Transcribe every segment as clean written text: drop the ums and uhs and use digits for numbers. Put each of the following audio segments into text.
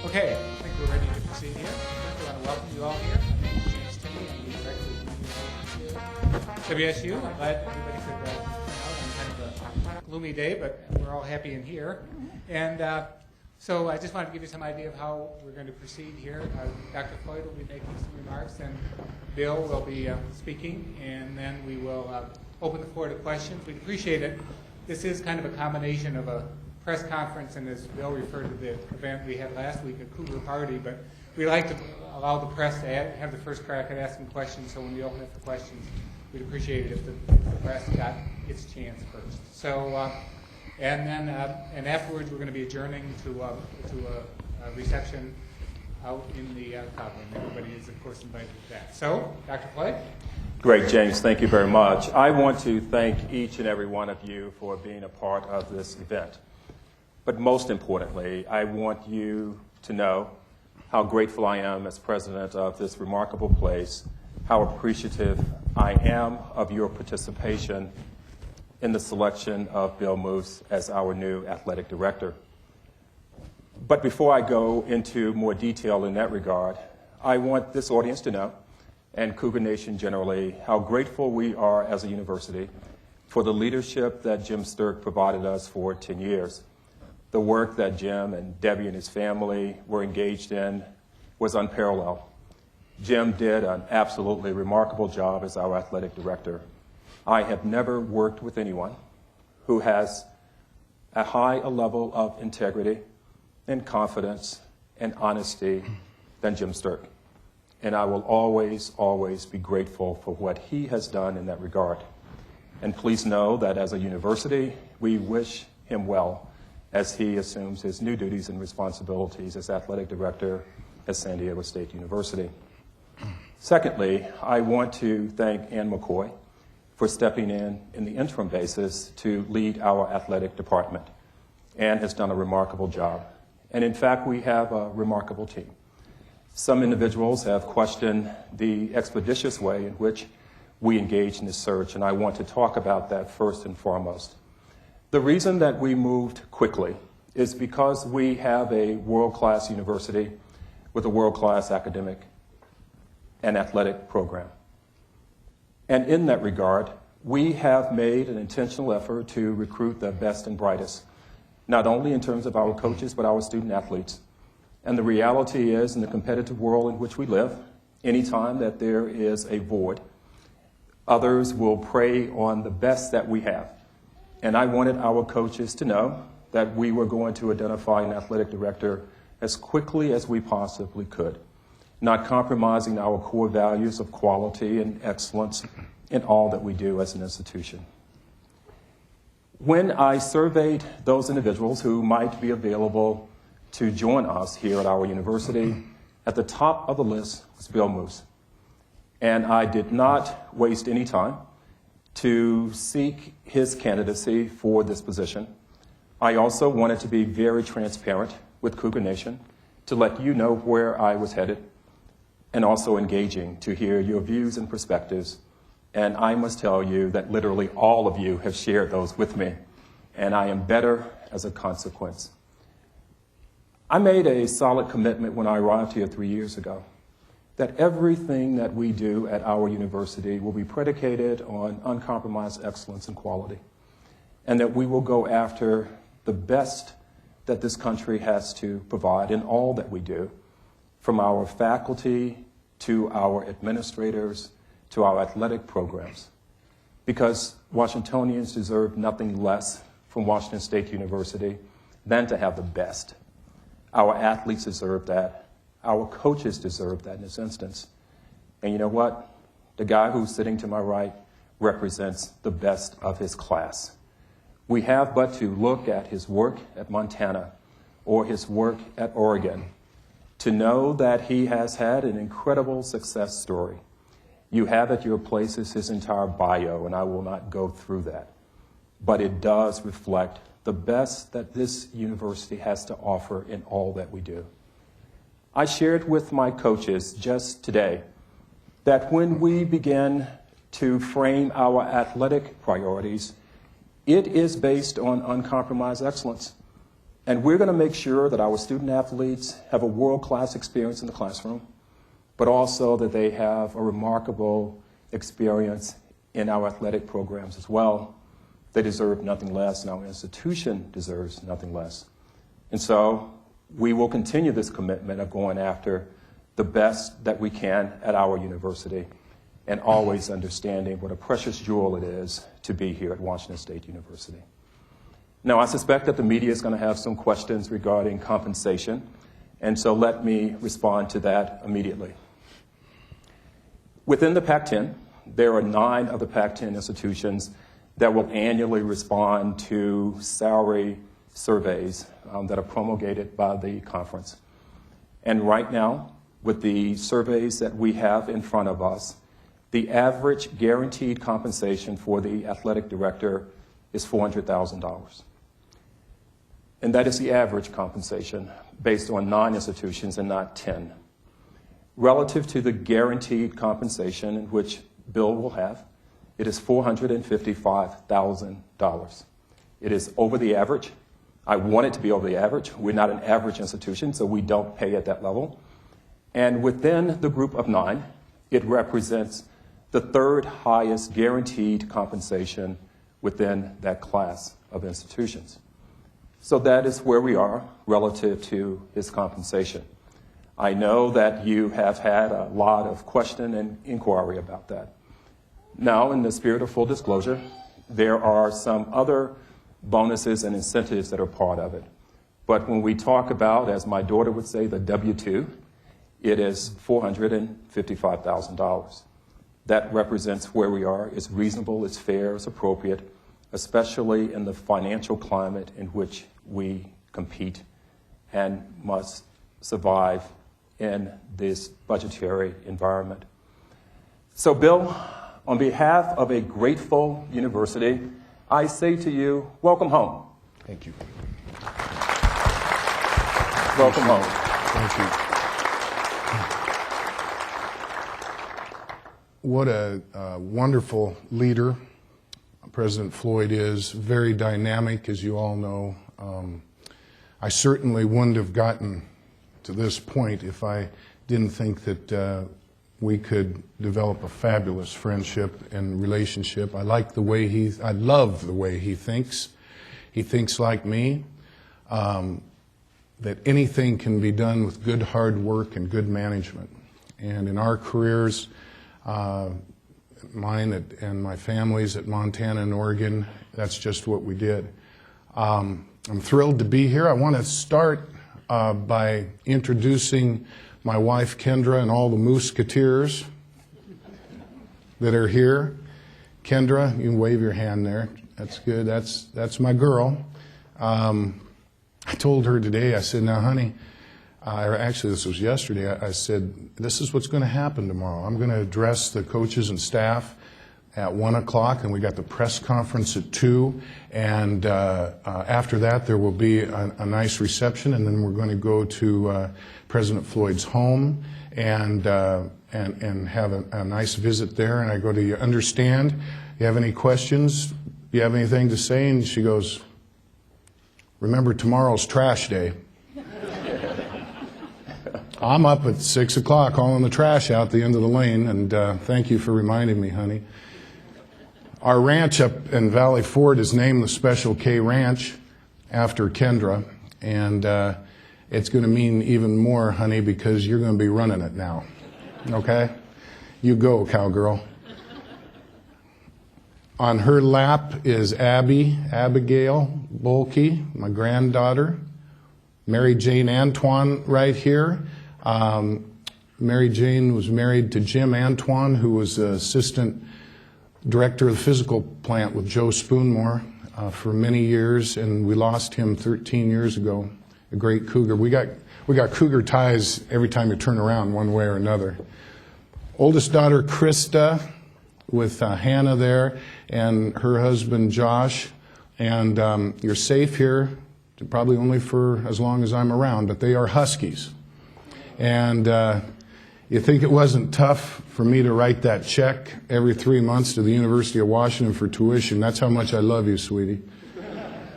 Okay, I think we're ready to proceed here. First, I want to welcome you all here. My name is James Tinney. I'm the director of WSU. I'm glad everybody could come out on kind of a gloomy day, but we're all happy in here. And so I just wanted to give you some idea of how we're going to proceed here. Dr. Floyd will be making some remarks, and Bill will be speaking, and then we will open the floor to questions. We'd appreciate it. This is kind of a combination of a press conference, and as Bill referred to the event we had last week, a cougar party, but we like to allow the press to have the first crack at asking questions, so when we open up for questions, we'd appreciate it if the press got its chance first. So, and then and afterwards we're going to be adjourning to a reception out in the club room. Everybody is, of course, invited to that. So, Dr. Floyd? Great, James. Thank you very much. I want to thank each and every one of you for being a part of this event. But most importantly, I want you to know how grateful I am as president of this remarkable place, how appreciative I am of your participation in the selection of Bill Moos as our new athletic director. But before I go into more detail in that regard, I want this audience to know, and Cougar Nation generally, how grateful we are as a university for the leadership that Jim Sturck provided us for 10 years. The work that Jim and Debbie and his family were engaged in was unparalleled. Jim did an absolutely remarkable job as our athletic director. I have never worked with anyone who has a high level of integrity and confidence and honesty than Jim Sturck. And I will always, always be grateful for what he has done in that regard. And please know that as a university, we wish him well as he assumes his new duties and responsibilities as athletic director at San Diego State University. Secondly, I want to thank Ann McCoy for stepping in the interim basis to lead our athletic department. Ann has done a remarkable job. And in fact, we have a remarkable team. Some individuals have questioned the expeditious way in which we engage in this search, and I want to talk about that first and foremost. The reason that we moved quickly is because we have a world-class university with a world-class academic and athletic program. And in that regard, we have made an intentional effort to recruit the best and brightest, not only in terms of our coaches, but our student athletes. And the reality is, in the competitive world in which we live, anytime that there is a void, others will prey on the best that we have. And I wanted our coaches to know that we were going to identify an athletic director as quickly as we possibly could, not compromising our core values of quality and excellence in all that we do as an institution. When I surveyed those individuals who might be available to join us here at our university, at the top of the list was Bill Moos. And I did not waste any time to seek his candidacy for this position. I also wanted to be very transparent with Cougar Nation to let you know where I was headed, and also engaging to hear your views and perspectives. And I must tell you that literally all of you have shared those with me, and I am better as a consequence. I made a solid commitment when I arrived here 3 years ago that everything that we do at our university will be predicated on uncompromised excellence and quality, and that we will go after the best that this country has to provide in all that we do, from our faculty to our administrators to our athletic programs, because Washingtonians deserve nothing less from Washington State University than to have the best. Our athletes deserve that. Our coaches deserve that in this instance. And you know what? The guy who's sitting to my right represents the best of his class. We have but to look at his work at Montana or his work at Oregon to know that he has had an incredible success story. You have at your places his entire bio, and I will not go through that. But it does reflect the best that this university has to offer in all that we do. I shared with my coaches just today that when we begin to frame our athletic priorities, it is based on uncompromised excellence. And we're going to make sure that our student athletes have a world-class experience in the classroom, but also that they have a remarkable experience in our athletic programs as well. They deserve nothing less, and our institution deserves nothing less. And so we will continue this commitment of going after the best that we can at our university and always understanding what a precious jewel it is to be here at Washington State University. Now, I suspect that the media is going to have some questions regarding compensation, and so let me respond to that immediately. Within the Pac-10, there are 9 of the Pac-10 institutions that will annually respond to salary surveys that are promulgated by the conference. And right now, with the surveys that we have in front of us, the average guaranteed compensation for the athletic director is $400,000. And that is the average compensation based on 9 institutions and not 10. Relative to the guaranteed compensation, in which Bill will have, it is $455,000. It is over the average. I want it to be over the average. We're not an average institution, so we don't pay at that level. And within the group of 9, it represents the 3rd highest guaranteed compensation within that class of institutions. So that is where we are relative to his compensation. I know that you have had a lot of question and inquiry about that. Now, in the spirit of full disclosure, there are some other bonuses and incentives that are part of it. But when we talk about, as my daughter would say, the W-2, it is $455,000. That represents where we are. It's reasonable, it's fair, it's appropriate, especially in the financial climate in which we compete and must survive in this budgetary environment. So, Bill, on behalf of a grateful university, I say to you, welcome home. Thank you. Welcome home. Thank you. What a wonderful leader President Floyd is, very dynamic, as you all know. I certainly wouldn't have gotten to this point if I didn't think that we could develop a fabulous friendship and relationship. I love the way he thinks. He thinks like me, that anything can be done with good hard work and good management. And in our careers, mine and my family's at Montana and Oregon, that's just what we did. I'm thrilled to be here. I want to start by introducing my wife Kendra and all the Moosketeers that are here. Kendra, you can wave your hand there. That's good. That's my girl. I told her today, I said, now honey, actually this was yesterday, I said, this is what's going to happen tomorrow. I'm going to address the coaches and staff at 1 o'clock, and we got the press conference at 2, and after that there will be a nice reception, and then we're going to go to President Floyd's home and have a nice visit there. And I go, do you understand? You have any questions? Do you have anything to say? And she goes, remember, tomorrow's trash day. I'm up at 6 o'clock hauling the trash out the end of the lane, and thank you for reminding me, honey. Our ranch up in Valley Ford is named the Special K Ranch after Kendra, and it's going to mean even more, honey, because you're going to be running it now. Okay? You go, cowgirl. On her lap is Abigail Bolke, my granddaughter. Mary Jane Antoine right here. Mary Jane was married to Jim Antoine, who was the assistant director of the physical plant with Joe Spoonmore for many years, and we lost him 13 years ago, a great cougar. We got cougar ties every time you turn around one way or another. Oldest daughter, Krista, with Hannah there, and her husband, Josh, and you're safe here, probably only for as long as I'm around, but they are Huskies. And you think it wasn't tough for me to write that check every 3 months to the University of Washington for tuition? That's how much I love you, sweetie.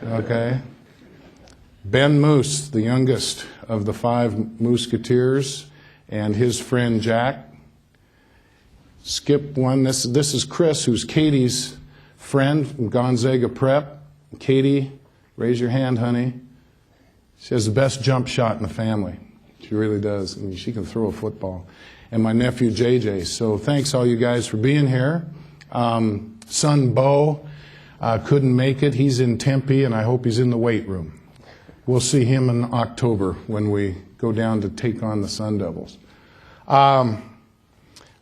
Okay? Ben Moos, the youngest of the 5 Moosketeers, and his friend Jack. Skip one. This is Chris, who's Katie's friend from Gonzaga Prep. Katie, raise your hand, honey. She has the best jump shot in the family. She really does. I mean, she can throw a football. And my nephew, JJ. So thanks, all you guys, for being here. Son Bo couldn't make it. He's in Tempe, and I hope he's in the weight room. We'll see him in October when we go down to take on the Sun Devils.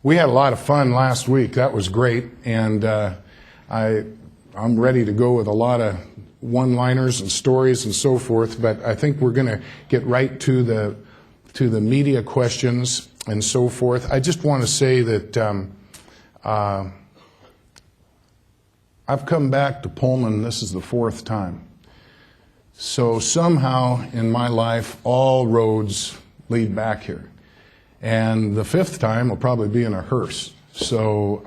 We had a lot of fun last week. That was great. And I'm ready to go with a lot of one-liners and stories and so forth, but I think we're going to get right to the media questions and so forth. I just want to say that I've come back to Pullman. This is the 4th time. So somehow in my life, all roads lead back here. And the 5th time will probably be in a hearse. So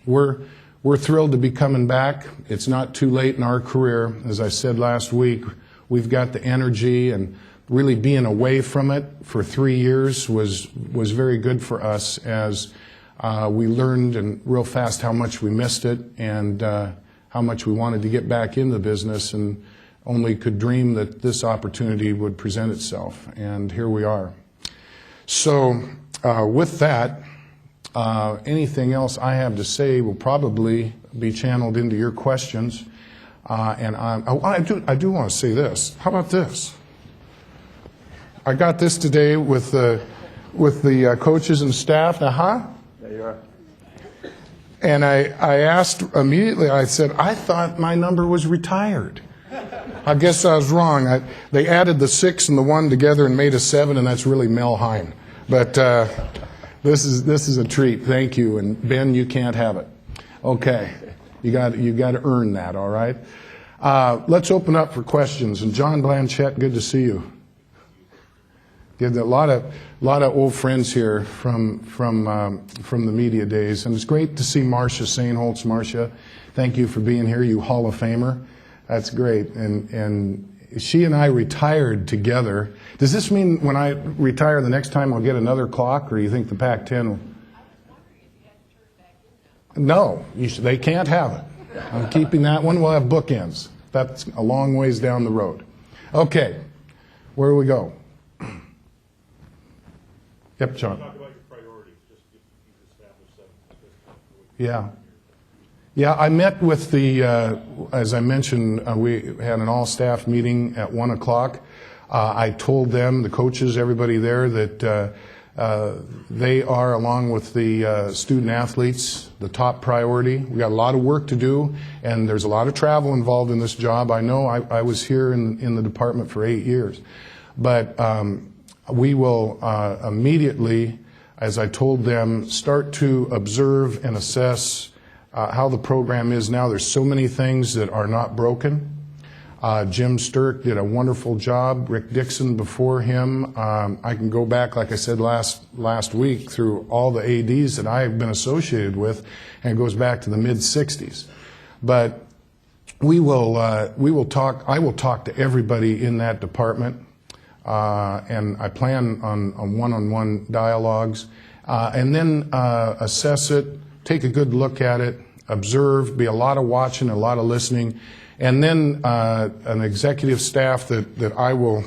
we're thrilled to be coming back. It's not too late in our career. As I said last week, we've got the energy, and really being away from it for 3 years was very good for us, as we learned and real fast how much we missed it, and how much we wanted to get back in the business, and only could dream that this opportunity would present itself. And here we are. So with that, anything else I have to say will probably be channeled into your questions. And I do want to say this. How about this? I got this today with the coaches and staff. There you are. And I asked immediately, I said, I thought my number was retired. I guess I was wrong. They added the 6 and the 1 together and made a 7, and that's really Mel Hine. But this is a treat. Thank you. And Ben, you can't have it. Okay. You got to earn that, all right? Let's open up for questions. And John Blanchette, good to see you. Get a lot of old friends here from the media days, and it's great to see Marcia Sainholtz. Marcia, thank you for being here, you Hall of Famer. That's great. And she and I retired together. Does this mean when I retire the next time I'll get another clock, or do you think the Pac-10 will? No, they can't have it. I'm keeping that one. We'll have bookends. That's a long ways down the road. Okay, where do we go? Yep, John. Talk about your priorities. Just you've established them. Yeah. Yeah, I met with as I mentioned, we had an all-staff meeting at 1 o'clock. I told them, the coaches, everybody there, that they are, along with the student athletes, the top priority. We got a lot of work to do, and there's a lot of travel involved in this job. I know I was here in the department for 8 years. But we will immediately, as I told them, start to observe and assess how the program is now. There's so many things that are not broken. Jim Sturck did a wonderful job. Rick Dixon before him. I can go back, like I said last week, through all the ADs that I have been associated with, and it goes back to the mid-'60s. But we will talk. I will talk to everybody in that department, and I plan on one-on-one dialogues, and then assess it, take a good look at it, observe, be a lot of watching, a lot of listening. And then an executive staff that I will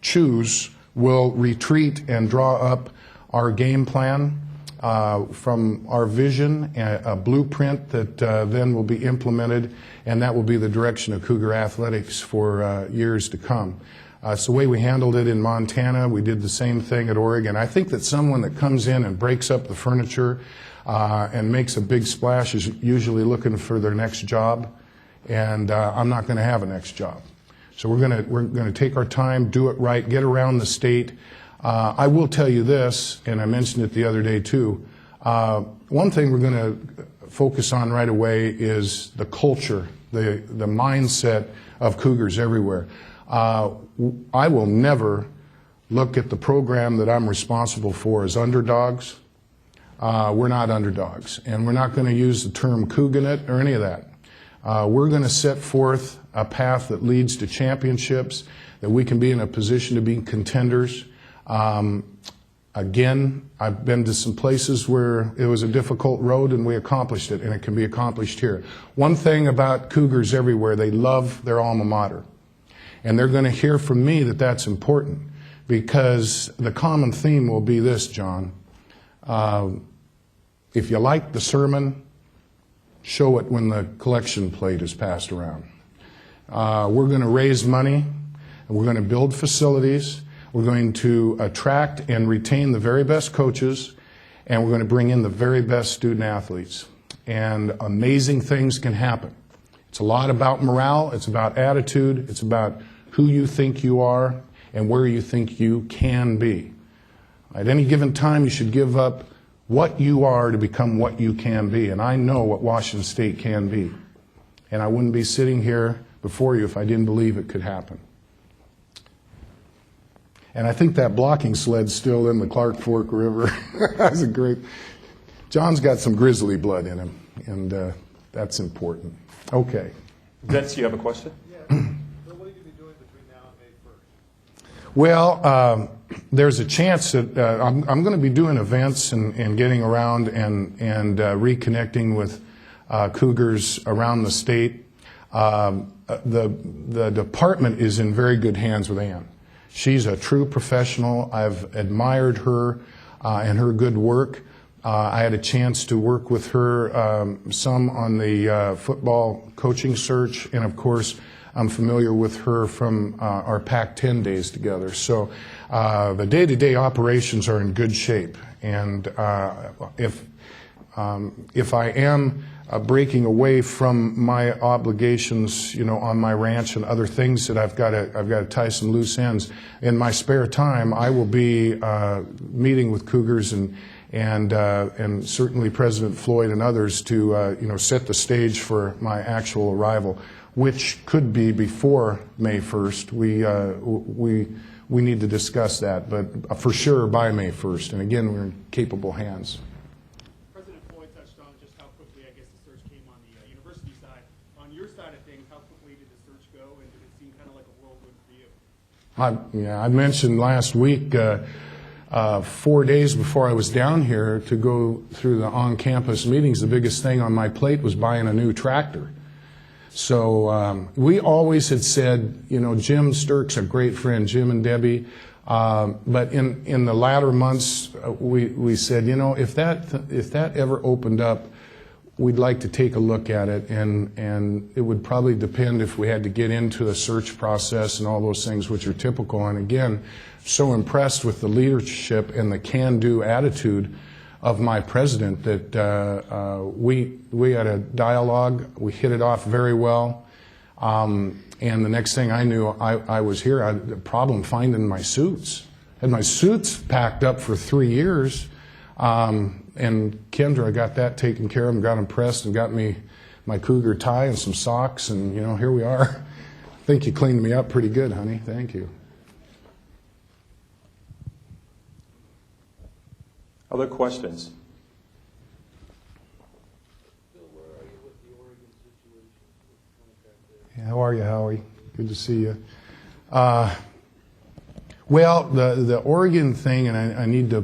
choose will retreat and draw up our game plan from our vision, a blueprint that then will be implemented, and that will be the direction of Cougar Athletics for years to come. It's the way we handled it in Montana. We did the same thing at Oregon. I think that someone that comes in and breaks up the furniture and makes a big splash is usually looking for their next job. And I'm not going to have a next job. So we're going to take our time, do it right, get around the state. I will tell you this, and I mentioned it the other day too. One thing we're going to focus on right away is the culture, the mindset of Cougars everywhere. I will never look at the program that I'm responsible for as underdogs. We're not underdogs, and we're not going to use the term Couganate or any of that. We're going to set forth a path that leads to championships, that we can be in a position to be contenders. Again, I've been to some places where it was a difficult road and we accomplished it, and it can be accomplished here. One thing about Cougars everywhere, they love their alma mater. And they're going to hear from me that that's important, because the common theme will be this, John. If you like the sermon, show it when the collection plate is passed around. We're going to raise money, and we're going to build facilities. We're going to attract and retain the very best coaches, and we're going to bring in the very best student athletes. And amazing things can happen. It's a lot about morale, it's about attitude, it's about who you think you are and where you think you can be. At any given time, you should give up what you are to become what you can be. And I know what Washington State can be. And I wouldn't be sitting here before you if I didn't believe it could happen. And I think that blocking sled's still in the Clark Fork River. That's a great... John's got some grizzly blood in him, and that's important. Okay. Vince, you have a question? Yeah. So what are you going to be doing between now and May 1st? Well, there's a chance that I'm going to be doing events and getting around and reconnecting with Cougars around the state. The department is in very good hands with Ann. She's a true professional. I've admired her and her good work. I had a chance to work with her some on the football coaching search, and of course I'm familiar with her from our Pac-10 days together. So the day-to-day operations are in good shape, and if I am breaking away from my obligations, you know, on my ranch and other things that I've got to tie some loose ends, in my spare time I will be meeting with Cougars and certainly President Floyd and others to set the stage for my actual arrival, which could be before May 1st. We need to discuss that, but for sure by May 1st. And again, we're in capable hands. President Floyd touched on just how quickly, I guess, the search came on the university side. On your side of things, how quickly did the search go, and did it seem kind of like a whirlwind for you? I mentioned last week, 4 days before I was down here to go through the on-campus meetings, the biggest thing on my plate was buying a new tractor. So we always had said, you know, Jim Sturck's a great friend, Jim and Debbie. But in the latter months, we said, you know, if that ever opened up, we'd like to take a look at it, and it would probably depend if we had to get into a search process and all those things which are typical. And again, so impressed with the leadership and the can-do attitude of my president that we had a dialogue. We hit it off very well. And the next thing I knew, I was here. I had a problem finding my suits. Had my suits packed up for 3 years. And Kendra got that taken care of and got them pressed and got me my Cougar tie and some socks. And, you know, here we are. I think you cleaned me up pretty good, honey. Thank you. Other questions? Bill, where are you with the Oregon situation? With the contract there? Yeah, how are you, Howie? Good to see you. Well, the Oregon thing, and I need to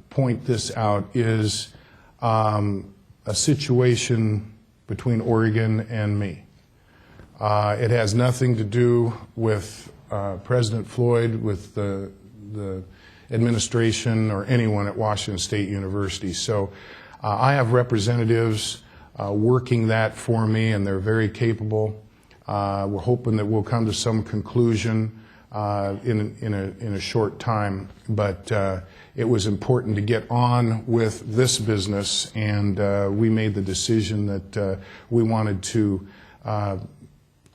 point this out, is a situation between Oregon and me. It has nothing to do with President Floyd, with the administration, or anyone at Washington State University. So I have representatives working that for me, and they're very capable. We're hoping that we'll come to some conclusion in a short time, but it was important to get on with this business, and we made the decision that we wanted to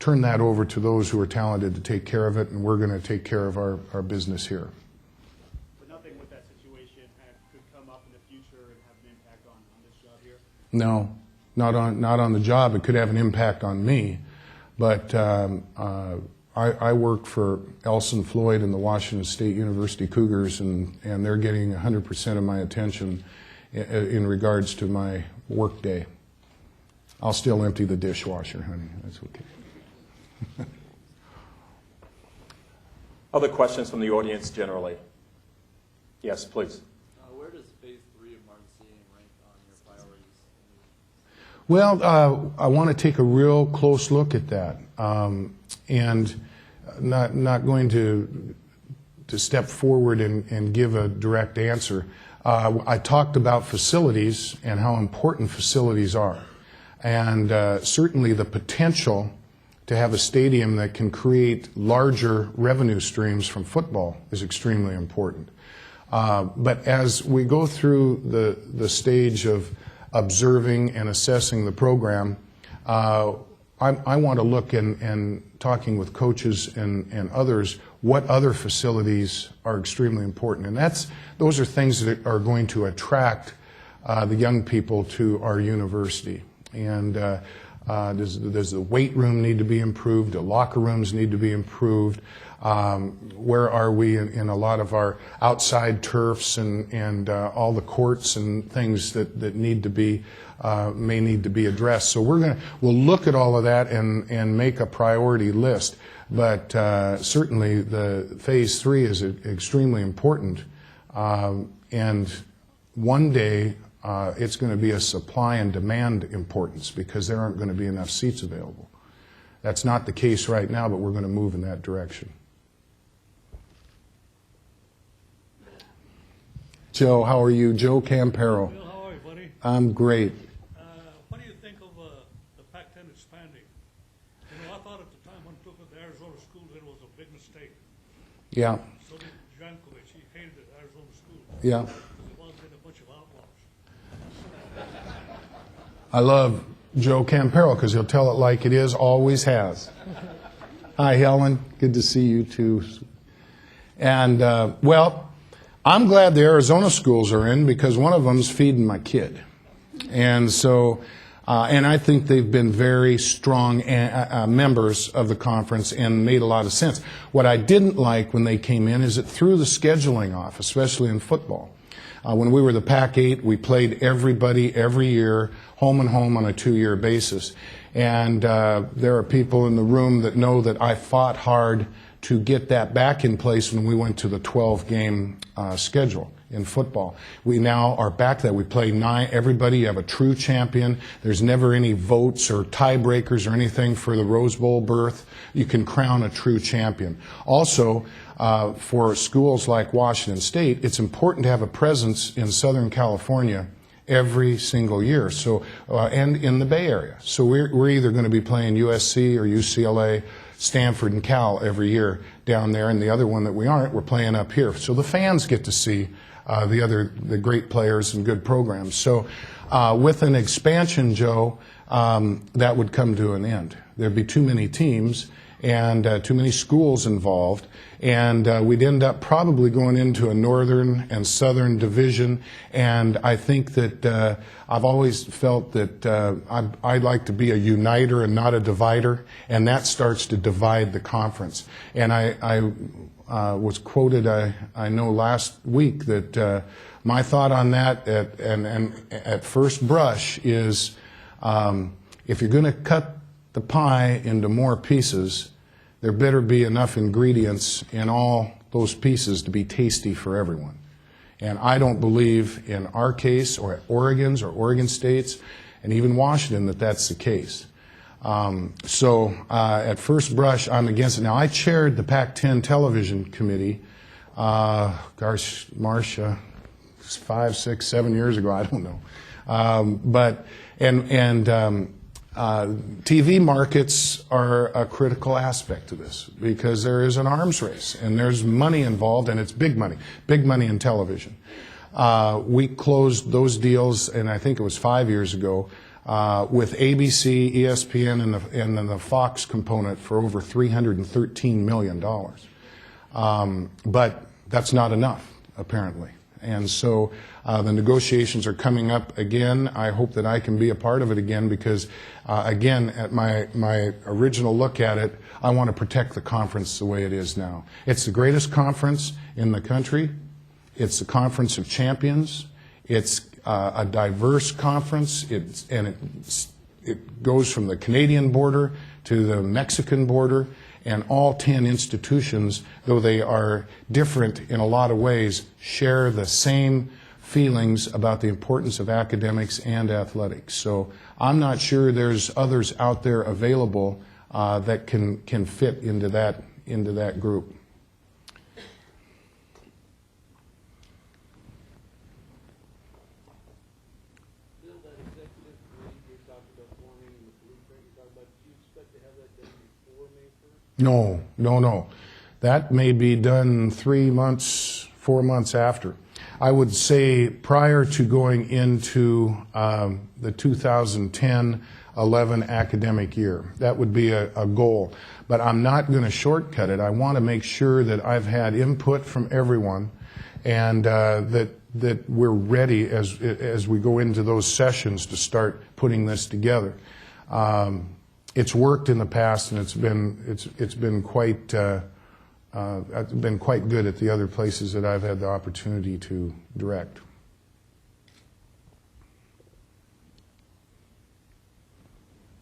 turn that over to those who are talented to take care of it, and we're going to take care of our business here. But nothing with that situation could come up in the future and have an impact on this job here? No, not on the job. It could have an impact on me, but I work for Elson Floyd and the Washington State University Cougars, and they're getting 100% of my attention in regards to my work day. I'll still empty the dishwasher, honey. That's okay. Other questions from the audience generally? Yes, please. Where does phase 3 of Marseille rank on your priorities? Well, I want to take a real close look at that, and not going to step forward and give a direct answer. I talked about facilities and how important facilities are, and certainly the potential to have a stadium that can create larger revenue streams from football is extremely important. But as we go through the stage of observing and assessing the program, I want to look and talking with coaches and others what other facilities are extremely important. And those are things that are going to attract the young people to our university. And does the weight room need to be improved? Do locker rooms need to be improved? Where are we in a lot of our outside turfs and all the courts and things that need to be may need to be addressed? So we'll look at all of that and make a priority list. But certainly the phase 3 is extremely important, and one day it's going to be a supply and demand importance because there aren't going to be enough seats available. That's not the case right now, but we're going to move in that direction. Joe, how are you? Joe Campero. Bill, how are you, buddy? I'm great. What do you think of the Pac-10 expanding? You know, I thought at the time when took it to Arizona schools it was a big mistake. Yeah, So did Jankovic. He hated it, Arizona schools. yeah. Because it wasn't a bunch of outlaws. I love Joe Campero because he'll tell it like it is, always has. Hi, Helen. Good to see you, too. And, well, I'm glad the Arizona schools are in because one of them's feeding my kid. And so, and I think they've been very strong members of the conference and made a lot of sense. What I didn't like when they came in is it threw the scheduling off, especially in football. When we were the Pac-8, we played everybody every year, home and home on a 2-year basis. And there are people in the room that know that I fought hard to get that back in place when we went to the 12-game schedule in football. We now are back to that. We play 9, everybody, you have a true champion. There's never any votes or tiebreakers or anything for the Rose Bowl berth. You can crown a true champion. Also, for schools like Washington State, it's important to have a presence in Southern California every single year, so and in the Bay Area. So we're either going to be playing USC or UCLA, Stanford and Cal every year down there, and the other one that we aren't, we're playing up here. So the fans get to see the great players and good programs. So with an expansion, Joe, that would come to an end. There'd be too many teams and too many schools involved, and we'd end up probably going into a northern and southern division. And I think that I've always felt that I'd like to be a uniter and not a divider, and that starts to divide the conference. And I was quoted, I know last week, that my thought on that at first brush is if you're going to cut the pie into more pieces, there better be enough ingredients in all those pieces to be tasty for everyone. And I don't believe in our case or at Oregon's or Oregon State's and even Washington that that's the case. So at first brush, I'm against it. Now, I chaired the Pac-10 television committee, gosh, Marcia, 5, 6, 7 years ago, I don't know. TV markets are a critical aspect to this because there is an arms race and there's money involved, and it's big money in television. We closed those deals, and I think it was 5 years ago, with ABC, ESPN, and then the Fox component for over $313 million. But that's not enough, apparently. And so the negotiations are coming up again. I hope that I can be a part of it again because, again, at my original look at it, I want to protect the conference the way it is now. It's the greatest conference in the country. It's the conference of champions. It's a diverse conference. It it goes from the Canadian border to the Mexican border, and all 10 institutions, though they are different in a lot of ways, share the same feelings about the importance of academics and athletics. So I'm not sure there's others out there available that can fit into that group. Bill, that executive committee you're talking about forming, the blueprint you're talking about, do you expect to have that done before May 1st? No. That may be done 3 months, 4 months after. I would say prior to going into the 2010-11 academic year. That would be a goal. But I'm not going to shortcut it. I want to make sure that I've had input from everyone and that we're ready as we go into those sessions to start putting this together. It's worked in the past, and it's been quite good at the other places that I've had the opportunity to direct.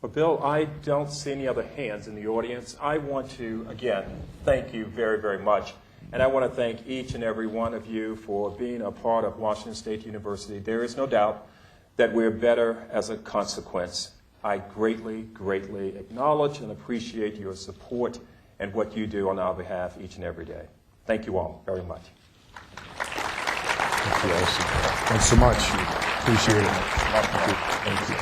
Well, Bill, I don't see any other hands in the audience. I want to, again, thank you very, very much. And I want to thank each and every one of you for being a part of Washington State University. There is no doubt that we're better as a consequence. I greatly, greatly acknowledge and appreciate your support and what you do on our behalf each and every day. Thank you all very much. Thank you, Elsie. Thanks so much. Appreciate it. Thank you.